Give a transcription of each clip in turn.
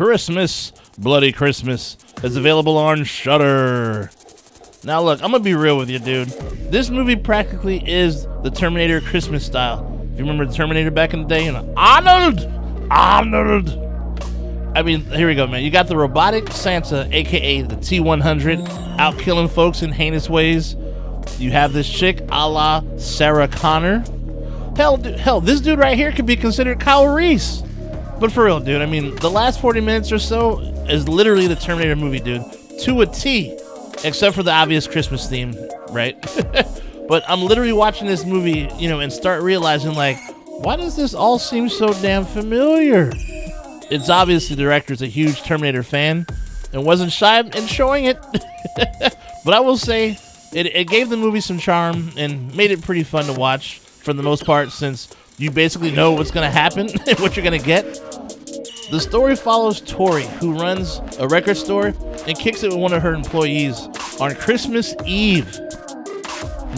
Christmas, Bloody Christmas is available on Shudder. Now look, I'm gonna be real with you, dude. This movie practically is the Terminator Christmas style. If you remember the Terminator back in the day, Arnold! I mean, here we go, man. You got the robotic Santa, aka the T-100, out killing folks in heinous ways. You have this chick, a la Sarah Connor. Hell, this dude right here could be considered Kyle Reese. But for real, dude, I mean, the last 40 minutes or so is literally the Terminator movie, dude. To a T. Except for the obvious Christmas theme, right? But I'm literally watching this movie, and start realizing, like, why does this all seem so damn familiar? It's obvious the director's a huge Terminator fan and wasn't shy in showing it. But I will say, it gave the movie some charm and made it pretty fun to watch for the most part, since you basically know what's going to happen and what you're going to get. The story follows Tori, who runs a record store and kicks it with one of her employees on Christmas Eve.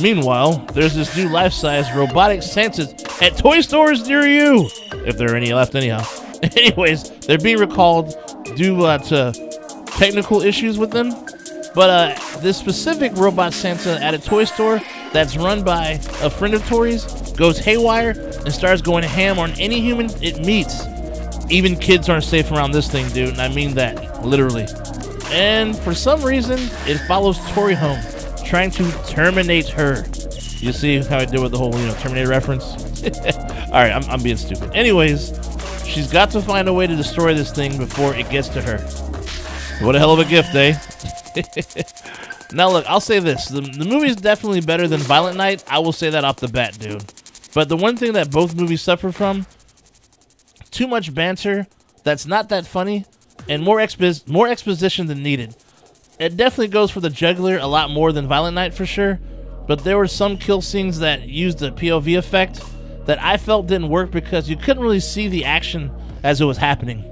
Meanwhile, there's this new life-size robotic Santas at toy stores near you, if there are any left anyhow. Anyways, they're being recalled due to technical issues with them. But this specific robot Santa at a toy store that's run by a friend of Tori's goes haywire and starts going ham on any human it meets. Even kids aren't safe around this thing, dude, and I mean that, literally. And for some reason, it follows Tori home, trying to terminate her. You see how I did with the whole, Terminator reference? Alright, I'm being stupid. Anyways, she's got to find a way to destroy this thing before it gets to her. What a hell of a gift, eh? Now look, I'll say this. The movie's definitely better than Violent Night. I will say that off the bat, dude. But the one thing that both movies suffer from, too much banter that's not that funny, and more exposition than needed. It definitely goes for the jugular a lot more than Violent Night for sure, but there were some kill scenes that used the POV effect that I felt didn't work because you couldn't really see the action as it was happening.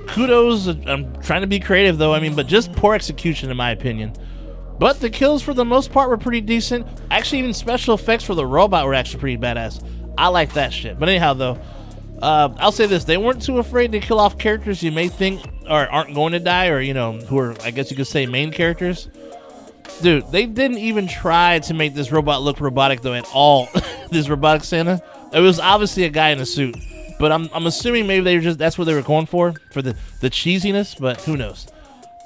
Kudos, I'm trying to be creative though, but just poor execution in my opinion. But the kills for the most part were pretty decent. Actually, even special effects for the robot were actually pretty badass. I like that shit. But anyhow though, I'll say this, they weren't too afraid to kill off characters you may think aren't going to die, or who are, I guess you could say, main characters. Dude, they didn't even try to make this robot look robotic though at all. This robotic Santa, it was obviously a guy in a suit, but I'm assuming maybe that's what they were going for the cheesiness, but who knows.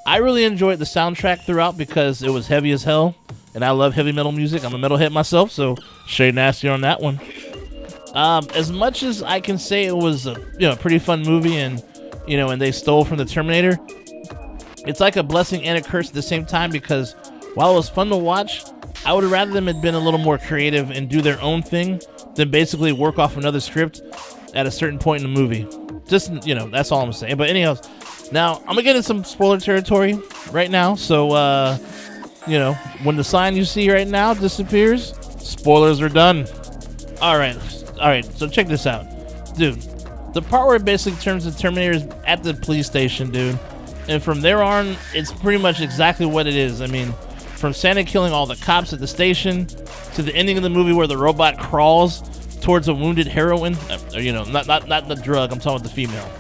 I really enjoyed the soundtrack throughout because it was heavy as hell, and I love heavy metal music. I'm a metalhead myself, so Shade Nasty on that one. As much as I can say it was a pretty fun movie, and and they stole from the Terminator, it's like a blessing and a curse at the same time, because while it was fun to watch, I would have rather them had been a little more creative and do their own thing than basically work off another script at a certain point in the movie. Just that's all I'm saying. But anyhow, now I'm gonna get into some spoiler territory right now, so when the sign you see right now disappears, spoilers are done. Alright, so check this out. Dude, the part where it basically turns the Terminators at the police station, dude. And from there on, it's pretty much exactly what it is. From Santa killing all the cops at the station, to the ending of the movie where the robot crawls towards a wounded heroine. Not the drug, I'm talking about the female.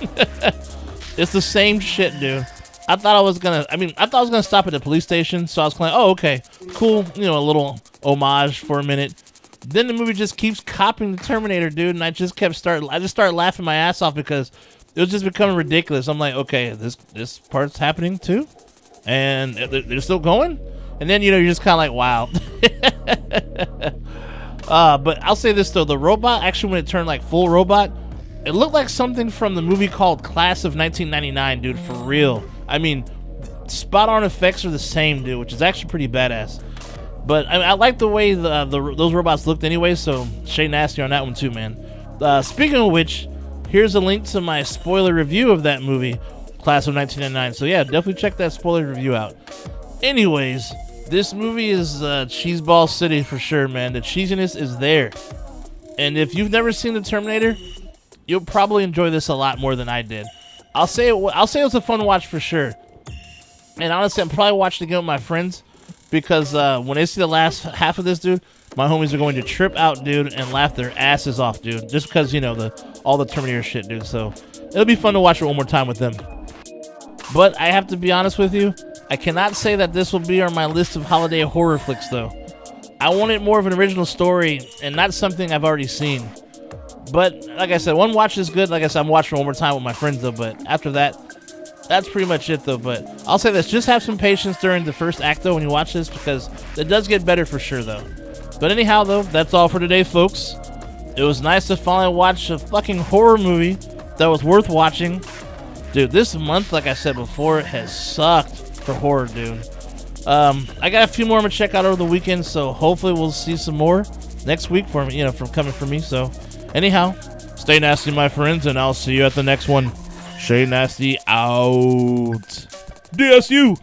It's the same shit, dude. I thought I was gonna stop at the police station, so I was like, oh, okay, cool, a little homage for a minute. Then the movie just keeps copying the Terminator, dude, and I just started laughing my ass off because it was just becoming ridiculous. I'm like, okay, this part's happening too, and they're still going, and then you're just kind of like, wow. But I'll say this though, the robot actually, when it turned like full robot, it looked like something from the movie called Class of 1999, dude, for real. Spot on effects are the same, dude, which is actually pretty badass. But I like the way those robots looked anyway, so Shade Nasty on that one too, man. Speaking of which, here's a link to my spoiler review of that movie, Class of 1999. So yeah, definitely check that spoiler review out. Anyways, this movie is cheeseball city for sure, man. The cheesiness is there. And if you've never seen the Terminator, you'll probably enjoy this a lot more than I did. I'll say it was a fun watch for sure. And honestly, I'm probably watching it again with my friends, because when they see the last half of this, dude, my homies are going to trip out, dude, and laugh their asses off, dude. Just because, all the Terminator shit, dude. So it'll be fun to watch it one more time with them. But I have to be honest with you, I cannot say that this will be on my list of holiday horror flicks, though. I wanted more of an original story and not something I've already seen. But like I said, one watch is good. Like I said, I'm watching it one more time with my friends, though. But after that, that's pretty much it, though. But I'll say this, just have some patience during the first act, though, when you watch this, because it does get better for sure, though. But anyhow, though, that's all for today, folks. It was nice to finally watch a fucking horror movie that was worth watching. Dude, this month, like I said before, it has sucked for horror, dude. I got a few more I'm gonna check out over the weekend, so hopefully we'll see some more next week from coming from me. So anyhow, stay nasty, my friends, and I'll see you at the next one. Shay Nasty out. DSU.